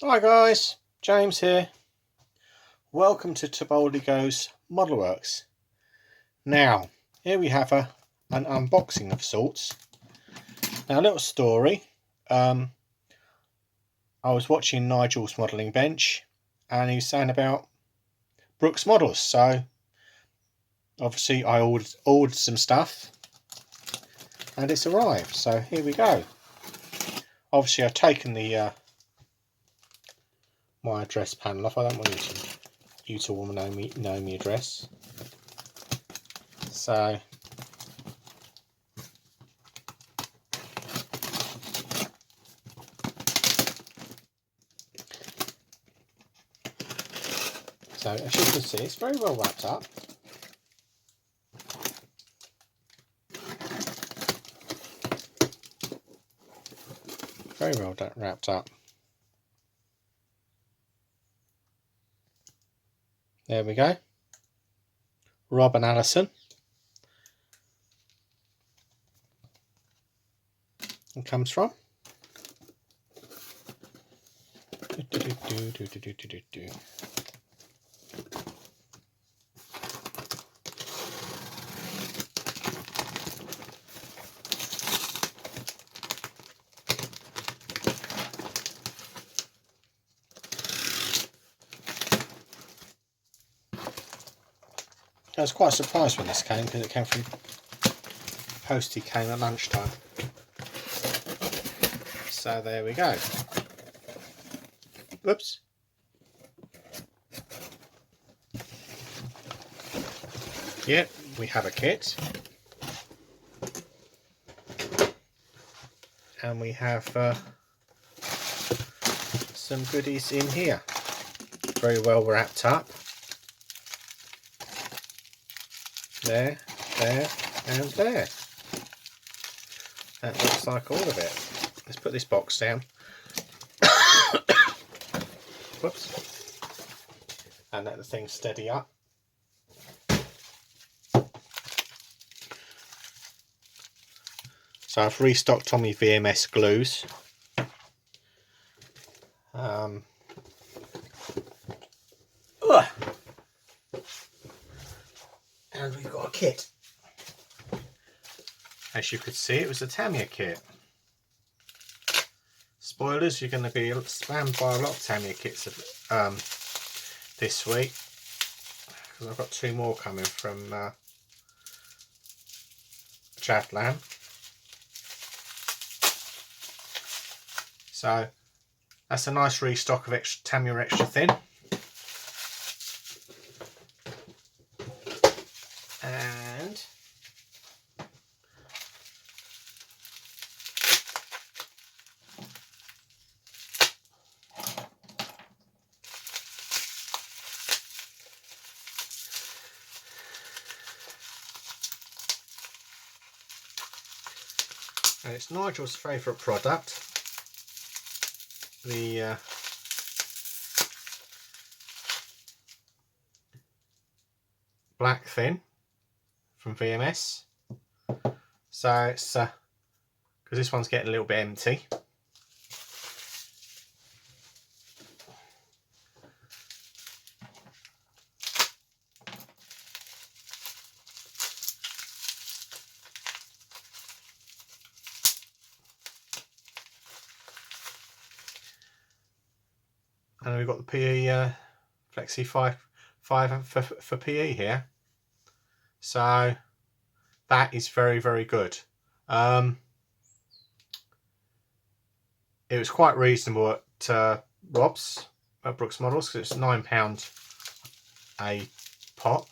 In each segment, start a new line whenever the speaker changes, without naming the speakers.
Hi guys, James here. Welcome to Tibaldi Goes Modelworks. Now, here we have an unboxing of sorts. Now, a little story. I was watching Nigel's modelling bench and he was saying about Brooks models. So, obviously, I ordered some stuff and it's arrived. So, here we go. Obviously, I've taken the my address panel off. I don't want you to all know me address. So as you can see, it's very well wrapped up. Very well wrapped up. There we go. Rob and Allison. It comes from. I was quite surprised when this came because it came from postie came at lunchtime. So there we go. Whoops. Yep, we have a kit. And we have some goodies in here. Very well wrapped up. There, and there. That looks like all of it. Let's put this box down. Whoops. And let the thing steady up. So I've restocked Tommy VMS glues. And we've got a kit. As you could see, it was a Tamiya kit. Spoilers, you're going to be spammed by a lot of Tamiya kits this week. Because I've got 2 more coming from Chatland. So that's a nice restock of Tamiya Extra Thin. And it's Nigel's favourite product, the black thin from VMS. So it's because this one's getting a little bit empty. And we've got the PE Flexi 5 for PE here. So that is very good. It was quite reasonable at Rob's at Brooks Models because it's £9 a pot,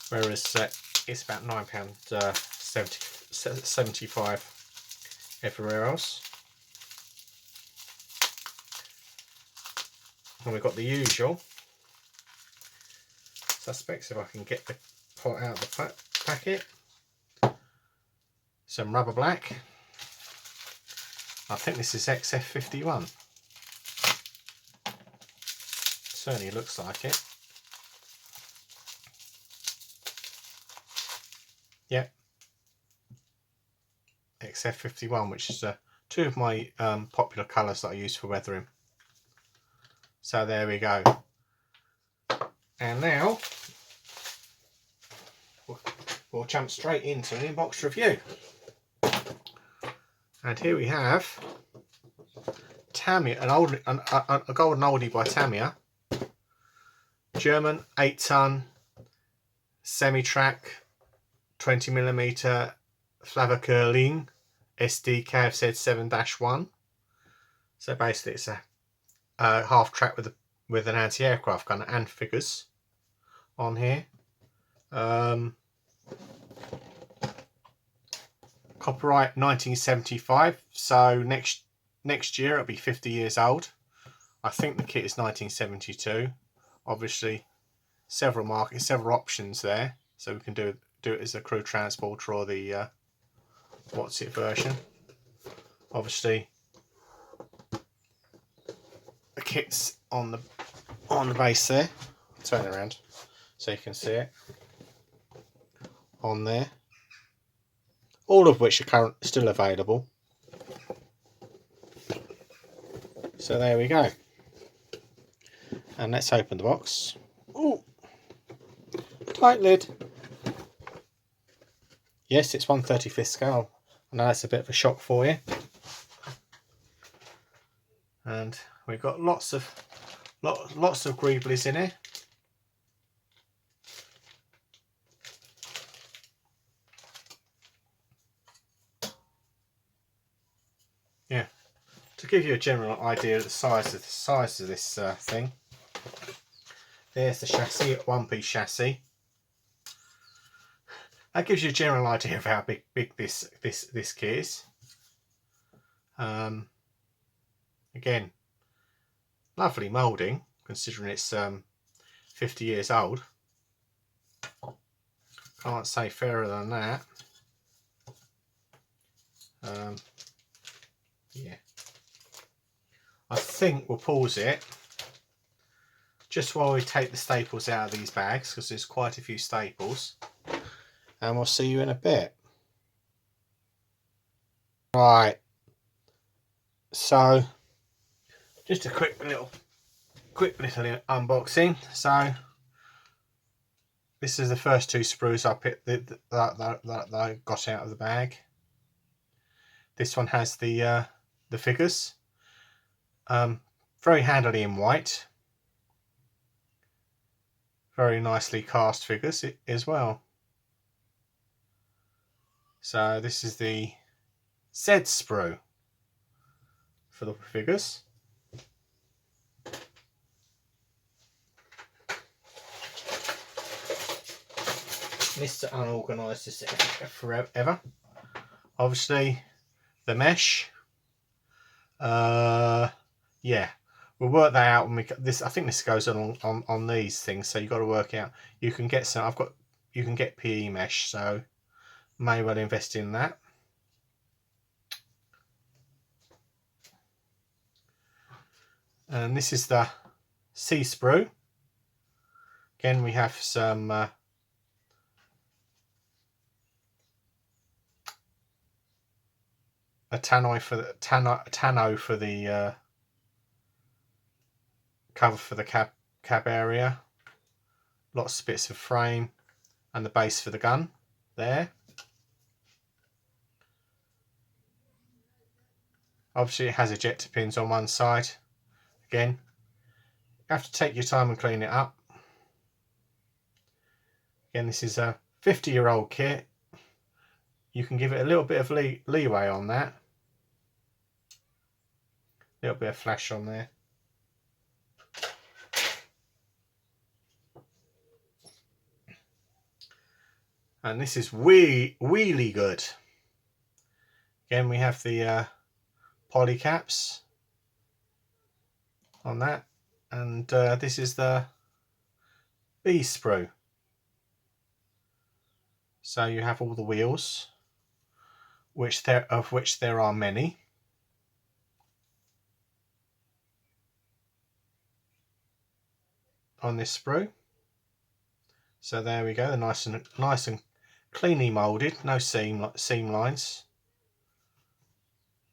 whereas it's about £9.75 everywhere else. And we've got the usual suspects, if I can get the pot out of the packet. Some rubber black. I think this is XF51. Certainly looks like it. Yep. XF51, which is a two of my popular colours that I use for weathering. So there we go. And now we'll jump straight into an inbox review. And here we have Tamiya, a golden oldie by Tamiya, German 8-ton semi-track 20mm Flaverkerling Sd Kfz 7-1. So basically it's a half track with an anti-aircraft gun and figures on here. Copyright 1975, so next year it'll be 50 years old. I think the kit is 1972. Obviously several options there, so we can do it as a crew transporter or the what's it version. Obviously the kit's on the base there. Turn it around so you can see it on there, all of which are still available. So there we go, and let's open the box. Ooh, tight lid. Yes, it's 1/35 scale. I know that's a bit of a shock for you. And we've got lots of greeblies in here. Yeah, to give you a general idea of the size of this thing. There's the chassis, one-piece chassis. That gives you a general idea of how big this kit is. Again, lovely moulding considering it's 50 years old. Can't say fairer than that. Yeah, I think we'll pause it just while we take the staples out of these bags, because there's quite a few staples, and we'll see you in a bit. Right, so just a quick little unboxing. So this is the first two sprues I picked that I got out of the bag. This one has the figures, very handily in white, very nicely cast figures as well. So this is the Z sprue for the figures. Mr. Unorganised is forever. Obviously the mesh, yeah, we'll work that out when we this. I think this goes on these things, so you've got to work out. You can get some. You can get PE mesh, so may well invest in that. And this is the C sprue. Again, we have some a tannoy for the tanno for the cover for the cab area. Lots of bits of frame and the base for the gun there. Obviously it has ejector pins on one side. Again, you have to take your time and clean it up. Again, this is a 50-year-old kit. You can give it a little bit of leeway on that. A little bit of flash on there. And this is really good. Again, we have the poly caps on that, and this is the B sprue. So you have all the wheels, of which there are many. On this sprue. So there we go, they're nice and cleanly moulded, no seam lines.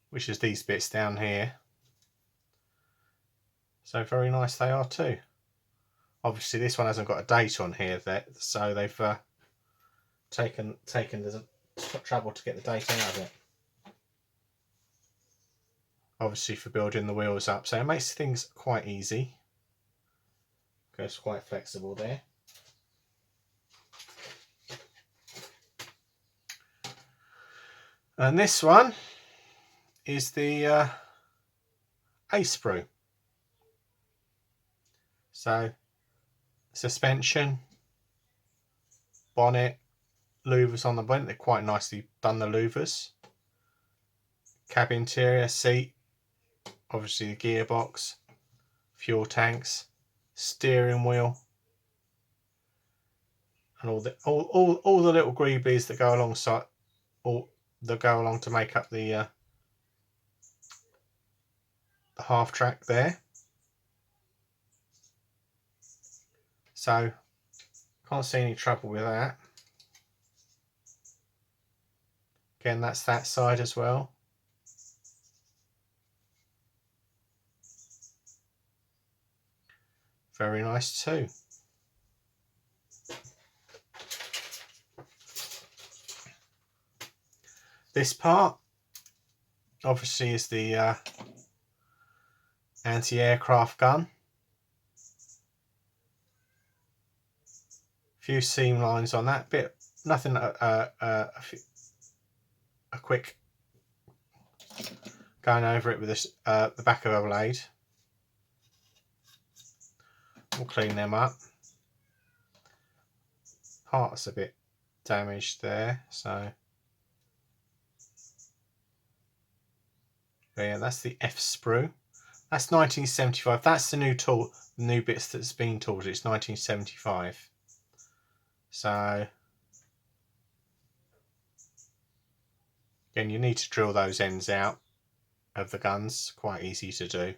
which is these bits down here. So very nice they are too. Obviously this one hasn't got a date on here, so they've taken the trouble to get the date out of it. Obviously for building the wheels up, so it makes things quite easy. It's quite flexible there. And this one is the A sprue. So suspension, bonnet, louvers on the bonnet. They're quite nicely done, the louvers. Cab interior, seat, obviously the gearbox, fuel tanks, steering wheel, and all the little greeblies that go alongside, all that go along to make up the half track there. So can't see any trouble with that. Again, that's that side as well. Very nice too. This part obviously is the anti-aircraft gun. Few seam lines on that bit, nothing, a quick going over it with this, the back of a blade. We'll clean them up. Part's a bit damaged there, so but yeah, that's the F sprue. That's 1975. That's the new tool, the new bits that's been tooled. It's 1975. So again, you need to drill those ends out of the guns. Quite easy to do,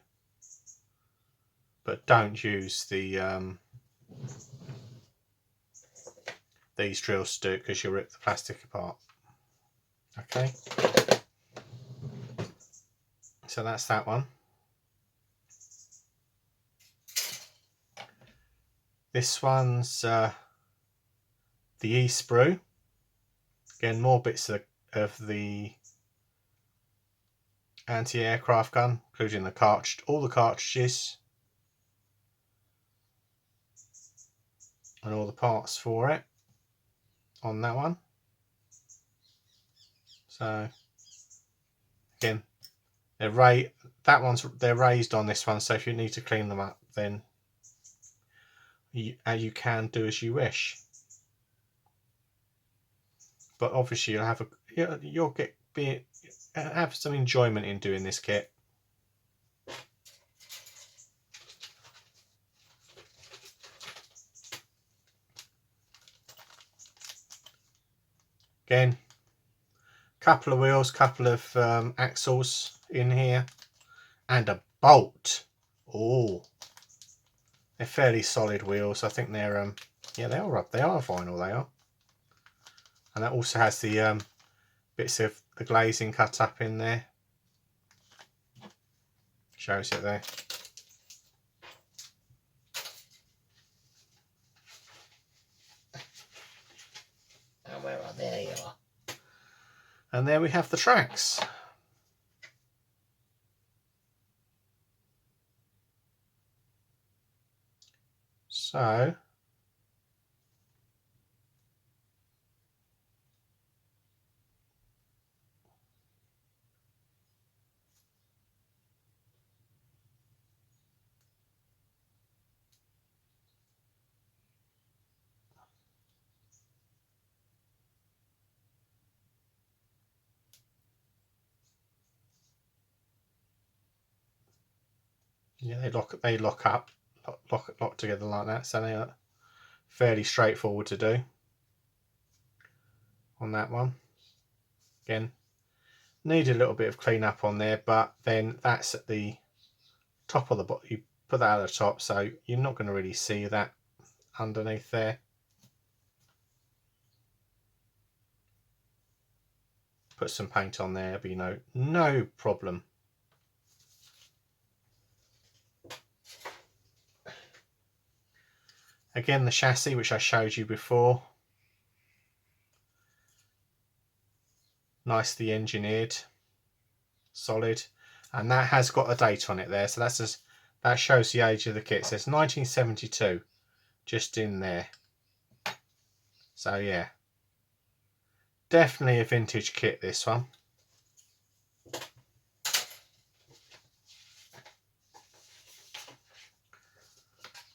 but don't use the these drills to do it, because you'll rip the plastic apart. Okay, so that's that one. This one's the E sprue. Again, more bits of the anti-aircraft gun, including the cartridge, all the cartridges, and all the parts for it on that one. So again, they're raised on this one, so if you need to clean them up, then you can do as you wish. But obviously you'll have some enjoyment in doing this kit. Again, couple of wheels, couple of axles in here, and a bolt. Oh, they're fairly solid wheels. I think they're yeah, they are vinyl, they are. And that also has the bits of the glazing cut up in there. Shows it there.
Oh, where are there you are.
And there we have the tracks. So yeah, they lock up, lock together like that, so they are fairly straightforward to do on that one. Again, need a little bit of clean up on there, but then that's at the top of the bottom. You put that at the top, so you're not going to really see that underneath there. put some paint on there, but no problem. Again, the chassis, which I showed you before, nicely engineered, solid, and that has got a date on it there, so that shows the age of the kit. It says 1972 just in there. So yeah, definitely a vintage kit, this one.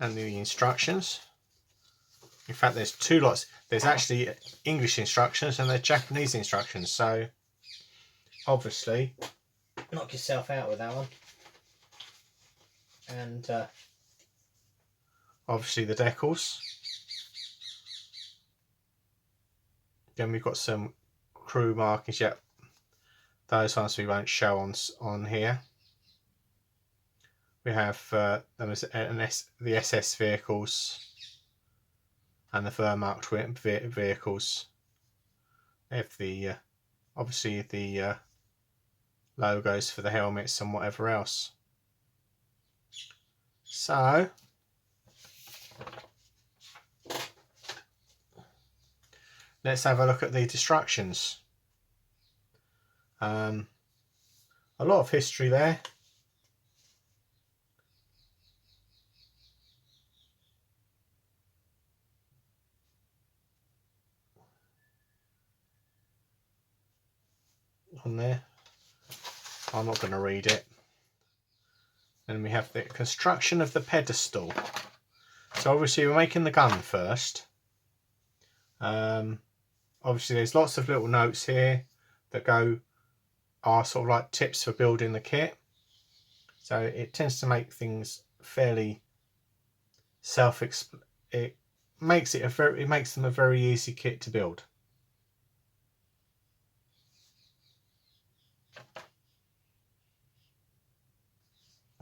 And the instructions. In fact, there's two lots. There's actually English instructions and there's Japanese instructions. So obviously,
Knock yourself out with that one. And
obviously the decals. Then we've got some crew markings. Yep, those ones we won't show on here. We have the SS vehicles and the Wehrmacht vehicles. They have the obviously the logos for the helmets and whatever else. So let's have a look at the instructions. A lot of history there. On there, I'm not going to read it. Then we have the construction of the pedestal. So obviously we're making the gun first. Obviously there's lots of little notes here that are sort of like tips for building the kit. So it tends to make things fairly it makes them a very easy kit to build.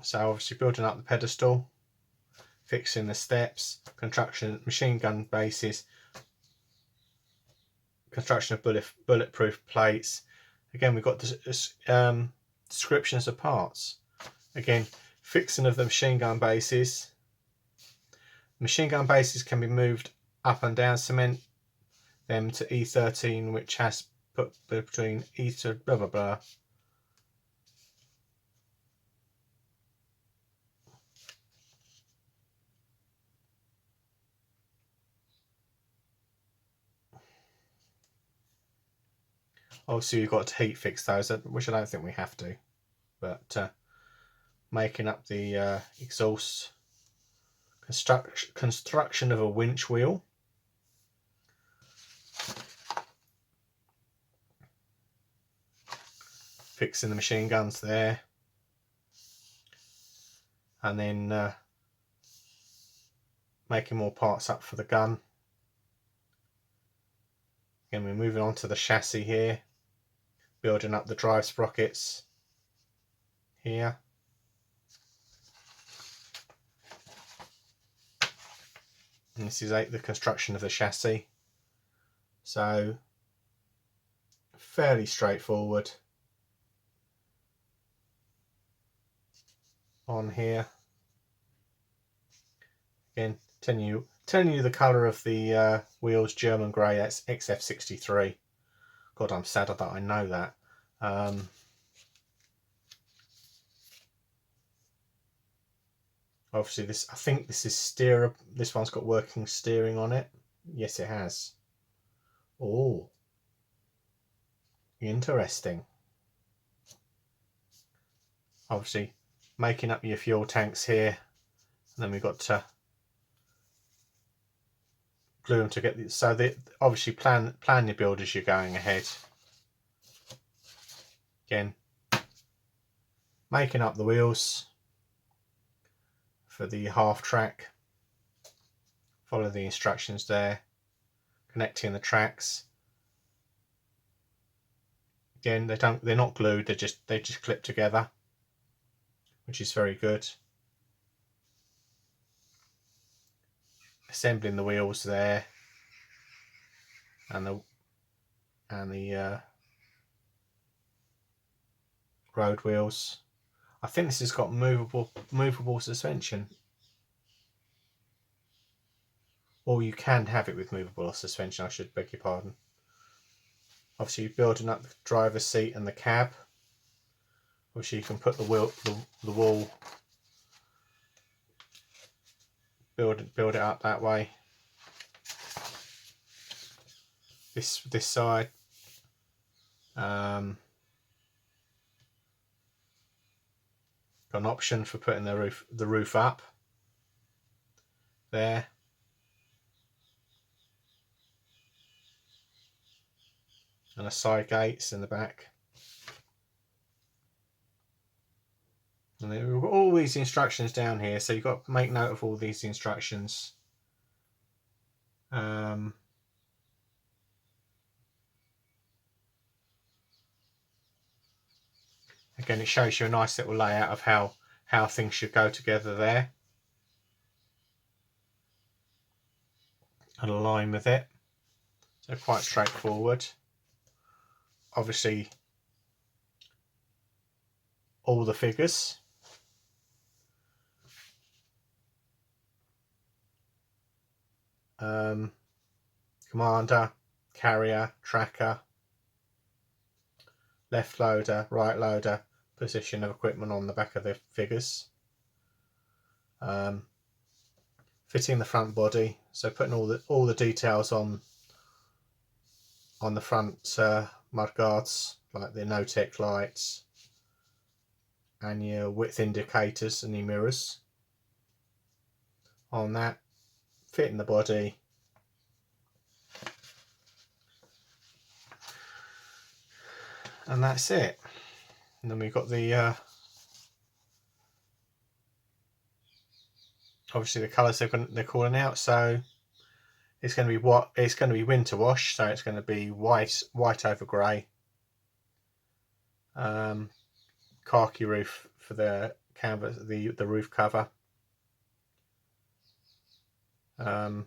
So obviously building up the pedestal, fixing the steps, construction machine gun bases, construction of bulletproof plates. Again, we've got descriptions of parts. Again, fixing of the machine gun bases. Machine gun bases can be moved up and down. Cement them to E13, which has put between E to blah blah blah. Obviously, you've got to heat fix those, which I don't think we have to. But making up the exhaust, construction of a winch wheel, fixing the machine guns there, and then making more parts up for the gun. Again, we're moving on to the chassis here, building up the drive sprockets here. And this is the construction of the chassis. So fairly straightforward on here. Again, telling you the colour of the wheels, German grey. That's XF63. God, I'm sad that I know that. Obviously, I think this is steer. This one's got working steering on it. Yes, it has. Oh, interesting. Obviously, making up your fuel tanks here, and then we've got to glue them together. So obviously plan your build as you're going ahead. Again, making up the wheels for the half track. Follow the instructions there. Connecting the tracks. Again, they're not glued. They just clip together, which is very good. Assembling the wheels there, and the road wheels. I think this has got movable suspension. Or you can have it with movable suspension, I should beg your pardon. Obviously you're building up the driver's seat and the cab. Obviously you can put the wall, build it up that way. This side. Got an option for putting the roof up there. And the side gates in the back. And there are all these instructions down here, so you've got to make note of all these instructions. Again, it shows you a nice little layout of how things should go together there and align with it. So quite straightforward. Obviously, all the figures. Commander, carrier, tracker, left loader, right loader, position of equipment on the back of the figures. Fitting the front body, so putting all the details on the front mudguards, like the no-tech lights and your width indicators and your mirrors on that, fitting the body. And that's it. And then we've got the obviously the colours they're calling out. So it's going to be it's going to be winter wash, so it's going to be white over grey. Khaki roof for the canvas, the roof cover. And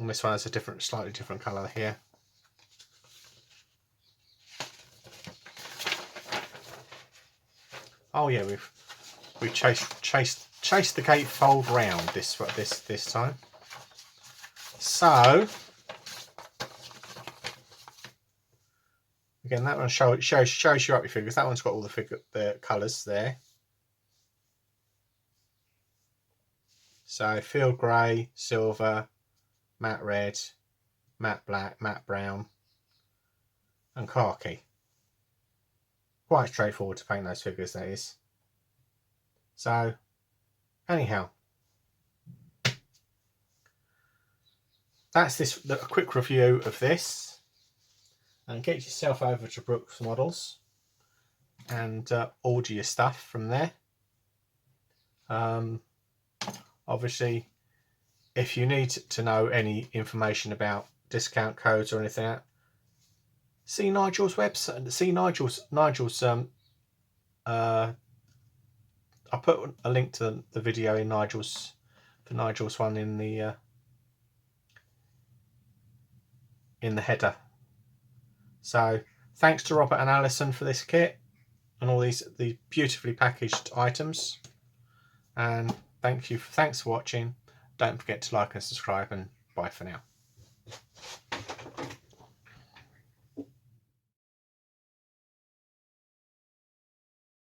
this one has a slightly different colour here. Oh yeah, we've chased the gatefold round this time. So again, that one shows you up your figures. That one's got all the colours there. So field grey, silver, matte red, matte black, matte brown, and khaki. Quite straightforward to paint those figures, that is. So, anyhow, that's a quick review of this. And get yourself over to Brooks Models and order your stuff from there. Obviously, if you need to know any information about discount codes or anything, see Nigel's website. See Nigel's. I'll put a link to the video in Nigel's one in the header. So thanks to Rob Allison for this kit and all these beautifully packaged items. And thanks for watching. Don't forget to like and subscribe, and bye for now.